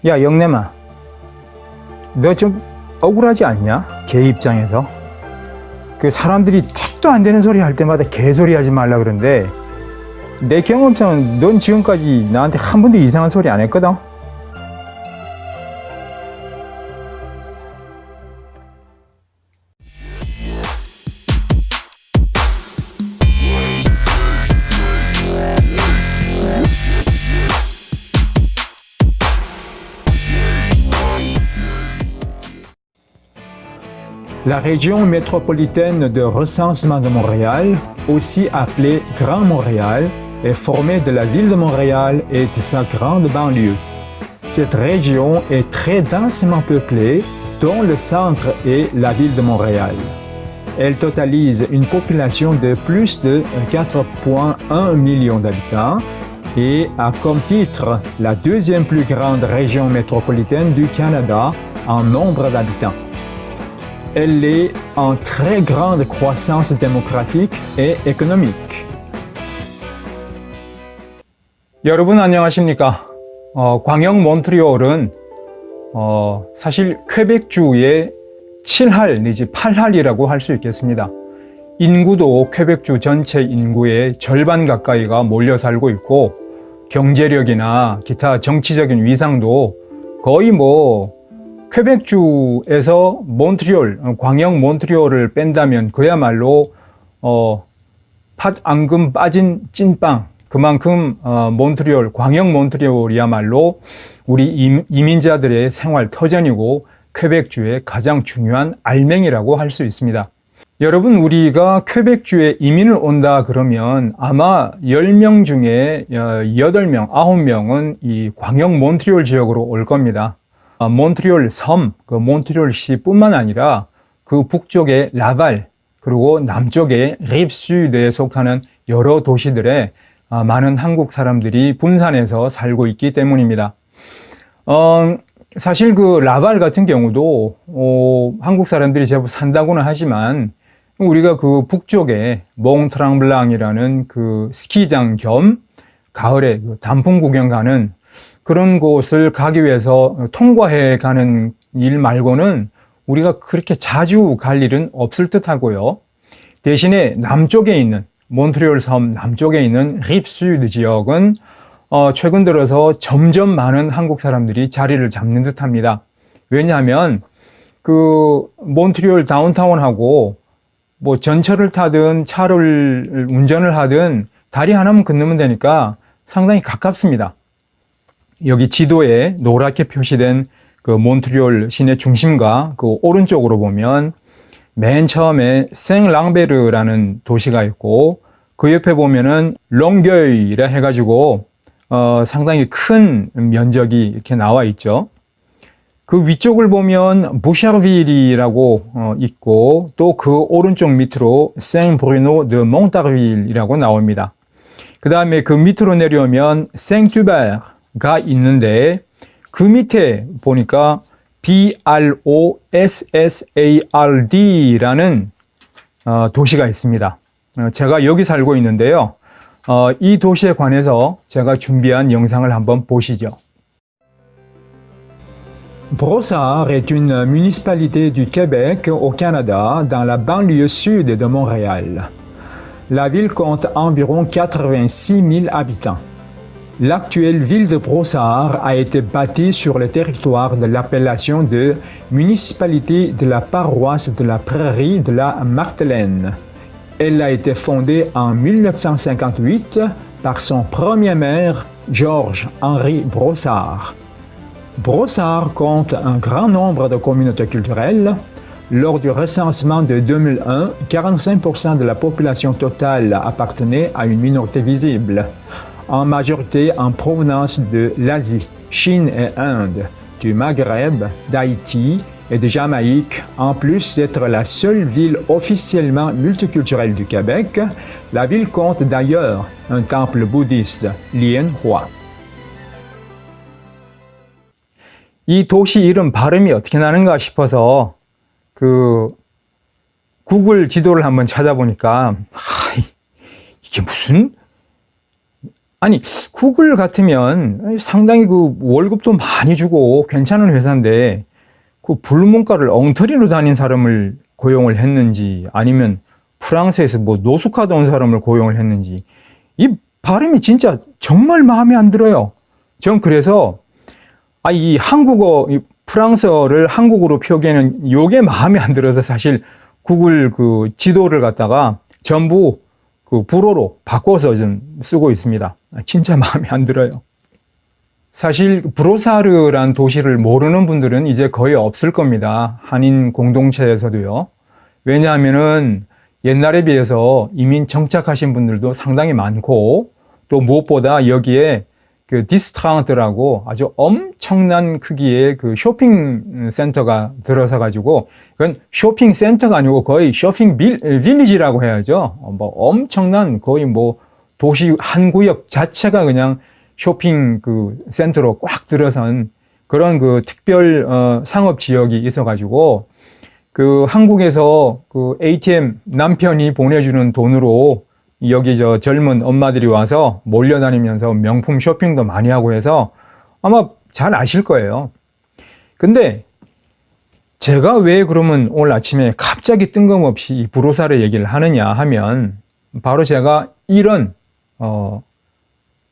야, 영래마, 너 좀 억울하지 않냐? 걔 입장에서. 그 사람들이 택도 안 되는 소리 할 때마다 개소리 하지 말라 그러는데, 내 경험상은 넌 지금까지 나한테 한 번도 이상한 소리 안 했거든? La région métropolitaine de recensement de Montréal, aussi appelée Grand Montréal, est formée de la ville de Montréal et de sa grande banlieue. Cette région est très densément peuplée, dont le centre est la ville de Montréal. Elle totalise une population de plus de 4,1 millions d'habitants et a comme titre la deuxième plus grande région métropolitaine du Canada en nombre d'habitants. Elle est en très grande croissance démographique et économique. 여러분 안녕하십니까? 광역 몬트리올은 사실 퀘벡주의 7할 내지 8할이라고 할 수 있겠습니다. 인구도 퀘벡주 전체 인구의 절반 가까이가 몰려 살고 있고 경제력이나 기타 정치적인 위상도 거의 퀘벡주에서 몬트리올, 광역 몬트리올을 뺀다면 그야말로 팥-앙금 빠진 찐빵, 그만큼 몬트리올, 광역 몬트리올이야말로 우리 이민자들의 생활 터전이고 퀘벡주의 가장 중요한 알맹이라고 할 수 있습니다. 여러분, 우리가 퀘벡주에 이민을 온다 그러면 아마 10명 중에 8명, 9명은 이 광역 몬트리올 지역으로 올 겁니다. 몬트리올 섬, 그 몬트리올시 뿐만 아니라 그 북쪽의 라발, 그리고 남쪽의 리브수드에 속하는 여러 도시들에 많은 한국 사람들이 분산해서 살고 있기 때문입니다. 사실 그 라발 같은 경우도 한국 사람들이 제법 산다고는 하지만 우리가 그 북쪽에 몽트랑블랑이라는 그 스키장 겸 가을에 그 단풍 구경 가는 그런 곳을 가기 위해서 통과해 가는 일 말고는 우리가 그렇게 자주 갈 일은 없을 듯 하고요. 대신에 남쪽에 있는 몬트리올 섬 남쪽에 있는 리브수드 지역은 최근 들어서 점점 많은 한국 사람들이 자리를 잡는 듯 합니다. 왜냐하면 그 몬트리올 다운타운하고 전철을 타든 차를 운전을 하든 다리 하나만 건너면 되니까 상당히 가깝습니다. 여기 지도에 노랗게 표시된 그 몬트리올 시내 중심과 그 오른쪽으로 보면 맨 처음에 생랑베르라는 도시가 있고 그 옆에 보면은 롱겨이라 해가지고 상당히 큰 면적이 이렇게 나와 있죠. 그 위쪽을 보면 부샤르빌이라고 있고 또 그 오른쪽 밑으로 생브루노 드 몽타르빌이라고 나옵니다. 그 다음에 그 밑으로 내려오면 생투베르가 있는데 그 밑에 보니까 BROSSARD라는 도시가 있습니다. 제가 여기 살고 있는데요. 이 도시에 관해서 제가 준비한 영상을 한번 보시죠. Brossard est une municipalité du Québec au Canada dans la banlieue sud de Montréal. La ville compte environ 86 000 habitants. L'actuelle ville de Brossard a été bâtie sur le territoire de l'appellation de municipalité de la paroisse de la Prairie de la Martelaine. Elle a été fondée en 1958 par son premier maire, Georges-Henri Brossard. Brossard compte un grand nombre de communautés culturelles. Lors du recensement de 2001, 45% de la population totale appartenait à une minorité visible, en majorité en provenance de l'Asie, Chine et Inde, du Maghreb, d'Haïti et de Jamaïque. En plus d'être la seule ville officiellement multiculturelle du Québec, la ville compte d'ailleurs un temple bouddhiste, Lien Hua. 이 도시 이름 발음이 어떻게 나는가 싶어서 그 구글 지도를 한번 찾아보니까 이게 무슨 아니, 구글 같으면 상당히 그 월급도 많이 주고 괜찮은 회사인데 그 불문과를 엉터리로 다닌 사람을 고용을 했는지 아니면 프랑스에서 뭐 노숙하다 온 사람을 고용을 했는지 이 발음이 진짜 정말 마음에 안 들어요. 전 그래서 이 한국어, 이 프랑스어를 한국어로 표기하는 요게 마음에 안 들어서 사실 구글 그 지도를 갖다가 전부 그 불어로 바꿔서 좀 쓰고 있습니다. 진짜 마음에 안 들어요. 사실 브로사르란 도시를 모르는 분들은 이제 거의 없을 겁니다. 한인 공동체에서도요. 왜냐하면은 옛날에 비해서 이민 정착하신 분들도 상당히 많고 또 무엇보다 여기에 그 디스트랑트라고 아주 엄청난 크기의 그 쇼핑 센터가 들어서 가지고 그건 쇼핑 센터가 아니고 거의 쇼핑 빌리지라고 해야죠. 뭐 엄청난 거의 뭐 도시 한 구역 자체가 그냥 쇼핑 그 센터로 꽉 들어선 그런 그 특별 상업 지역이 있어 가지고 그 한국에서 그 ATM 남편이 보내주는 돈으로 여기 저 젊은 엄마들이 와서 몰려다니면서 명품 쇼핑도 많이 하고 해서 아마 잘 아실 거예요. 근데 제가 왜 그러면 오늘 아침에 갑자기 뜬금없이 이 브로사르 얘기를 하느냐 하면 바로 제가 이런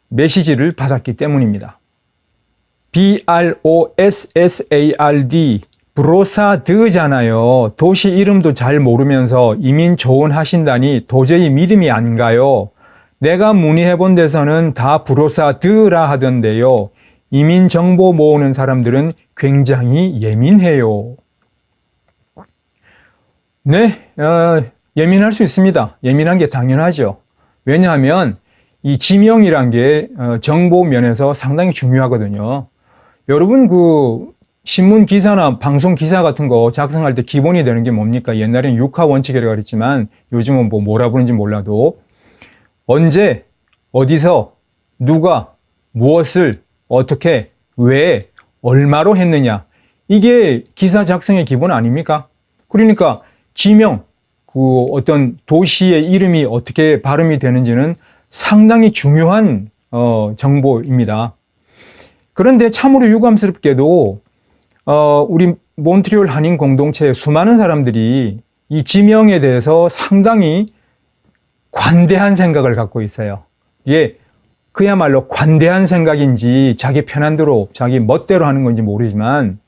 메시지를 받았기 때문입니다. BROSSARD 브로사드잖아요. 도시 이름도 잘 모르면서 이민 조언하신다니 도저히 믿음이 안 가요. 내가 문의해 본 데서는 다 브로사드라 하던데요. 이민 정보 모으는 사람들은 굉장히 예민해요. 네, 예민할 수 있습니다. 예민한 게 당연하죠. 왜냐하면 이 지명이란 게 정보 면에서 상당히 중요하거든요. 여러분 그 신문 기사나 방송 기사 같은 거 작성할 때 기본이 되는 게 뭡니까? 옛날에는 육하 원칙이라고 그랬지만 요즘은 뭐 뭐라 부르는지 몰라도 언제, 어디서, 누가, 무엇을, 어떻게, 왜, 얼마로 했느냐. 이게 기사 작성의 기본 아닙니까? 그러니까 지명, 그 어떤 도시의 이름이 어떻게 발음이 되는지는 상당히 중요한 정보입니다. 그런데 참으로 유감스럽게도 우리 몬트리올 한인 공동체의 수많은 사람들이 이 지명에 대해서 상당히 관대한 생각을 갖고 있어요. 이게 그야말로 관대한 생각인지 자기 편한 대로 자기 멋대로 하는 건지 모르지만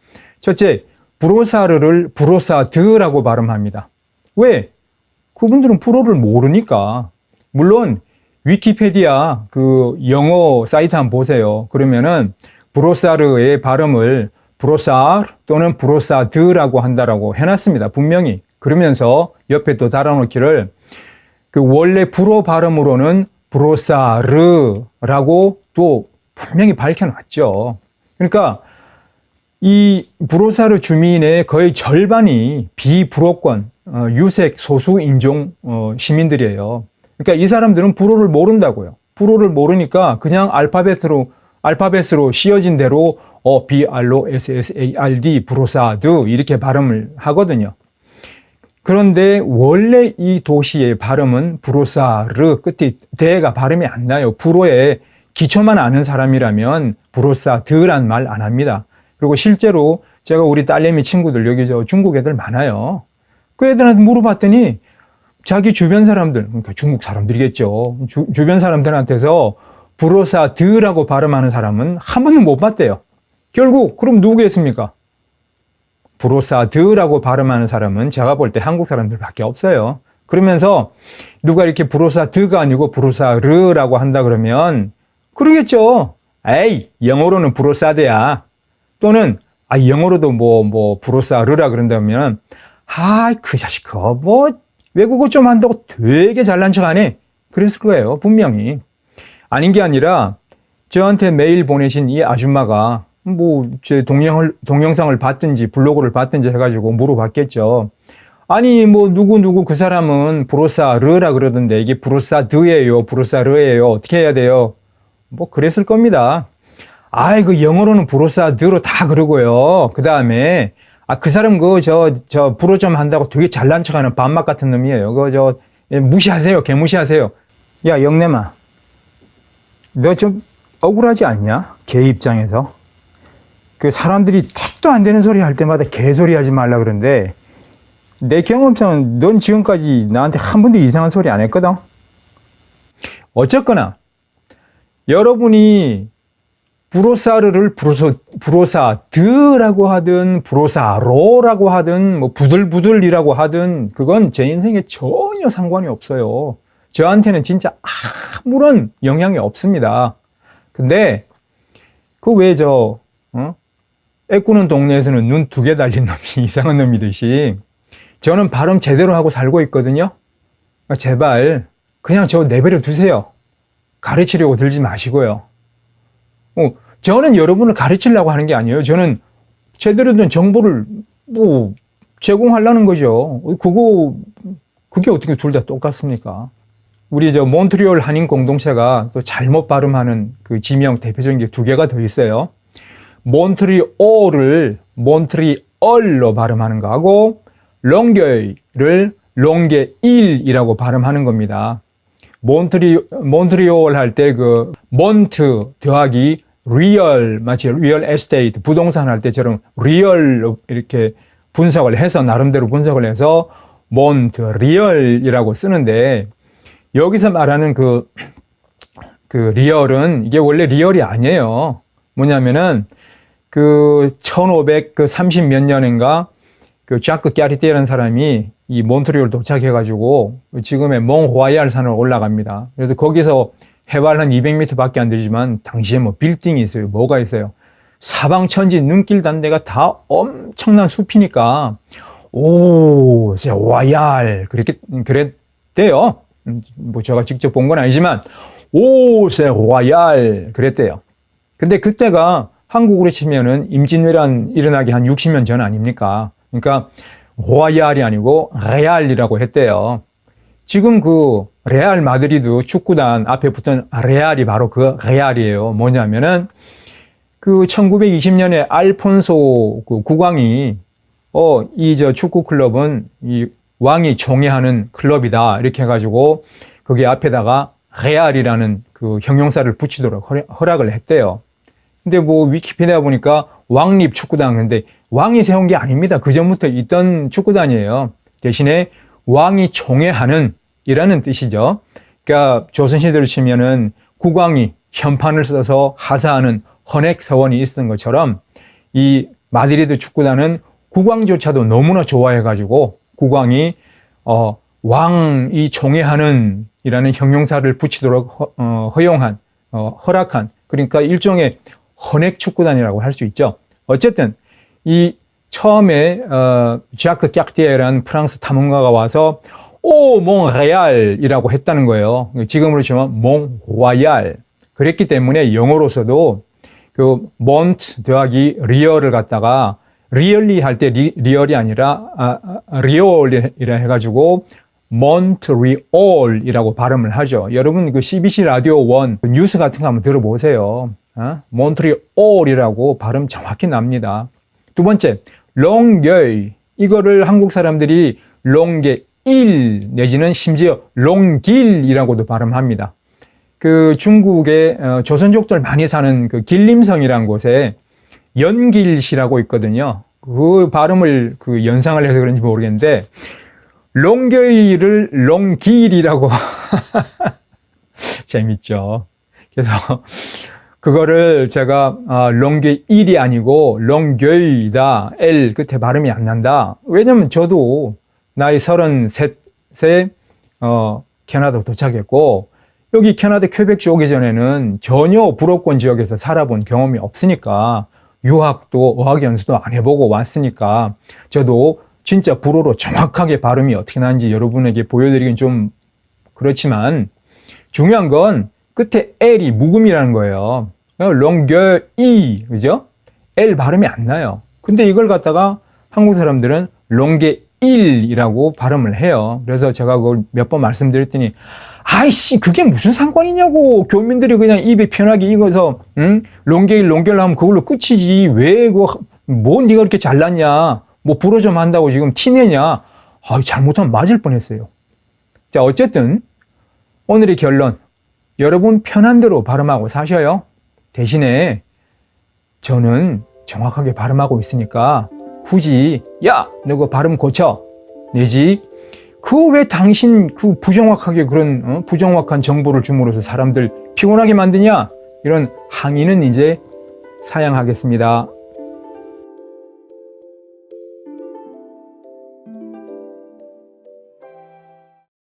첫째, 브로사르를 브로사드라고 발음합니다. 왜? 그분들은 불어를 모르니까. 물론 위키페디아 그 영어 사이트 한번 보세요. 그러면은 브로사르의 발음을 브로사르 또는 브로사드라고 한다라고 해놨습니다. 분명히. 그러면서 옆에 또 달아놓기를 그 원래 불어 발음으로는 브로사르라고 또 분명히 밝혀놨죠. 그러니까 이 브로사르 주민의 거의 절반이 비불어권, 유색 소수 인종 시민들이에요. 그러니까 이 사람들은 불어를 모른다고요. 불어를 모르니까 그냥 알파벳으로 씌어진 대로 BROSSARD 브로사드 이렇게 발음을 하거든요. 그런데 원래 이 도시의 발음은 브로사르 끝에 대가 발음이 안 나요. 불어의 기초만 아는 사람이라면 브로사드란 말 안 합니다. 그리고 실제로 제가 우리 딸내미 친구들 여기 저 중국 애들 많아요. 그 애들한테 물어봤더니 자기 주변 사람들, 그러니까 중국 사람들이겠죠. 주변 사람들한테서 브로사드라고 발음하는 사람은 한 번도 못 봤대요. 결국 그럼 누구겠습니까? 브로사드라고 발음하는 사람은 제가 볼 때 한국 사람들밖에 없어요. 그러면서 누가 이렇게 브로사드가 아니고 브로사르라고 한다 그러면 그러겠죠. 에이, 영어로는 브로사드야. 또는 영어로도 뭐 브로사르라 그런다면 그 자식 그거 뭐 외국어 좀 한다고 되게 잘난 척하네. 그랬을 거예요. 분명히. 아닌 게 아니라 저한테 메일 보내신 이 아줌마가 뭐 제 동영상을 봤든지 블로그를 봤든지 해가지고 물어봤겠죠. 아니 뭐 누구 그 사람은 브로사르라 그러던데 이게 브로사드예요, 브로사르예요. 어떻게 해야 돼요? 뭐 그랬을 겁니다. 그 영어로는 브로사드로 다 그러고요. 그 다음에 그 사람 저 불어 좀 한다고 되게 잘난 척하는 반막 같은 놈이에요. 무시하세요, 개무시하세요. 야 영내마, 너 좀 억울하지 않냐? 걔 입장에서. 그 사람들이 택도 안 되는 소리 할 때마다 개소리 하지 말라 그러는데 내 경험상은 넌 지금까지 나한테 한 번도 이상한 소리 안 했거든? 어쨌거나 여러분이 브로사르를 브로사드라고 하든 브로사로라고 하든 뭐 부들부들이라고 하든 그건 제 인생에 전혀 상관이 없어요. 저한테는 진짜 아무런 영향이 없습니다. 근데 그 왜 애꾸는 동네에서는 눈 2개 달린 놈이 이상한 놈이듯이 저는 발음 제대로 하고 살고 있거든요. 제발 그냥 저 내버려 두세요. 가르치려고 들지 마시고요. 저는 여러분을 가르치려고 하는 게 아니에요. 저는 제대로 된 정보를 제공하려는 거죠. 그게 어떻게 둘 다 똑같습니까? 우리 몬트리올 한인 공동체가 또 잘못 발음하는 그 지명 대표적인 게 2개가 더 있어요. 몬트리올을 몬트리얼로 발음하는 거하고 롱게이를 롱게일이라고 발음하는 겁니다. 몬트리올 할 때 그 몬트 더하기 리얼, 마치 리얼 에스테이트 부동산 할 때처럼 리얼로 이렇게 분석을 해서 나름대로 분석을 해서 몬트리얼이라고 쓰는데 여기서 말하는 그 리얼은 이게 원래 리얼이 아니에요. 뭐냐면은 그 1530 몇 년인가 그 자크 까리띠라는 사람이 이 몬트리올 도착해가지고 지금의 몽호아이알 산을 올라갑니다. 그래서 거기서 해발 한 200m 밖에 안 되지만 당시에 뭐 빌딩이 있어요. 뭐가 있어요? 사방천지 눈길 단대가 다 엄청난 숲이니까 오세와이알 그랬대요. 뭐 제가 직접 본 건 아니지만 오세와이알 그랬대요. 근데 그때가 한국으로 치면은 임진왜란 일어나기 한 60년 전 아닙니까? 그러니까 호아이알이 아니고 레알이라고 했대요. 지금 그 레알 마드리드 축구단 앞에 붙은 레알이 바로 그 레알이에요. 뭐냐면은 그 1920년에 알폰소 그 국왕이 이 축구 클럽은 이 왕이 총애하는 클럽이다 이렇게 해가지고 거기 앞에다가 레알이라는 그 형용사를 붙이도록 허락을 했대요. 근데 뭐 위키피디아 보니까 왕립 축구단, 근데 왕이 세운 게 아닙니다. 그 전부터 있던 축구단이에요. 대신에 왕이 총애하는 이라는 뜻이죠. 그러니까 조선시대를 치면은 국왕이 현판을 써서 하사하는 헌액 서원이 있었던 것처럼 이 마드리드 축구단은 국왕조차도 너무나 좋아해가지고 국왕이 왕이 총애하는 이라는 형용사를 붙이도록 허락한 그러니까 일종의 헌액 축구단이라고 할 수 있죠. 어쨌든 이 처음에 자크 까르띠에라는 프랑스 탐험가가 와서 몽레알이라고 했다는 거예요. 지금으로 치면 몽로얄. 그랬기 때문에 영어로서도 그 몬트 더하기 리얼을 갖다가 리얼리 할 때 리얼이 아니라 리얼이라 해가지고 몬트리올이라고 발음을 하죠. 여러분 그 CBC 라디오 1 뉴스 같은 거 한번 들어보세요. 몬트리올이라고 발음 정확히 납니다. 두 번째, 롱게이. 이거를 한국 사람들이 롱게일 내지는 심지어 롱길이라고도 발음합니다. 그 중국의 조선족들 많이 사는 그 길림성이라는 곳에 연길시라고 있거든요. 그 발음을 그 연상을 해서 그런지 모르겠는데 롱게이를 롱길이라고 재밌죠. 그래서 그거를 제가 롱게일이 아니고 롱게이다. L 끝에 발음이 안 난다. 왜냐면 저도 나이 33세 캐나다 도착했고 여기 캐나다 퀘벡주 오기 전에는 전혀 불어권 지역에서 살아본 경험이 없으니까 유학도 어학연수도 안 해보고 왔으니까 저도 진짜 불어로 정확하게 발음이 어떻게 나는지 여러분에게 보여드리긴 좀 그렇지만 중요한 건 끝에 L이 묵음이라는 거예요. 롱게이, 그죠? L 발음이 안 나요. 근데 이걸 갖다가 한국 사람들은 롱게일이라고 발음을 해요. 그래서 제가 그걸 몇 번 말씀드렸더니 아이씨 그게 무슨 상관이냐고 교민들이 그냥 입에 편하게 익어서 롱게일 하면 그걸로 끝이지 왜 뭐 네가 그렇게 잘났냐 뭐 불어 좀 한다고 지금 티내냐 잘못하면 맞을 뻔했어요. 자 어쨌든 오늘의 결론 여러분 편한 대로 발음하고 사셔요. 대신에 저는 정확하게 발음하고 있으니까 굳이 야, 너 그 발음 고쳐 내지 그 왜 당신 그 부정확하게 그런 부정확한 정보를 줌으로써 사람들 피곤하게 만드냐 이런 항의는 이제 사양하겠습니다.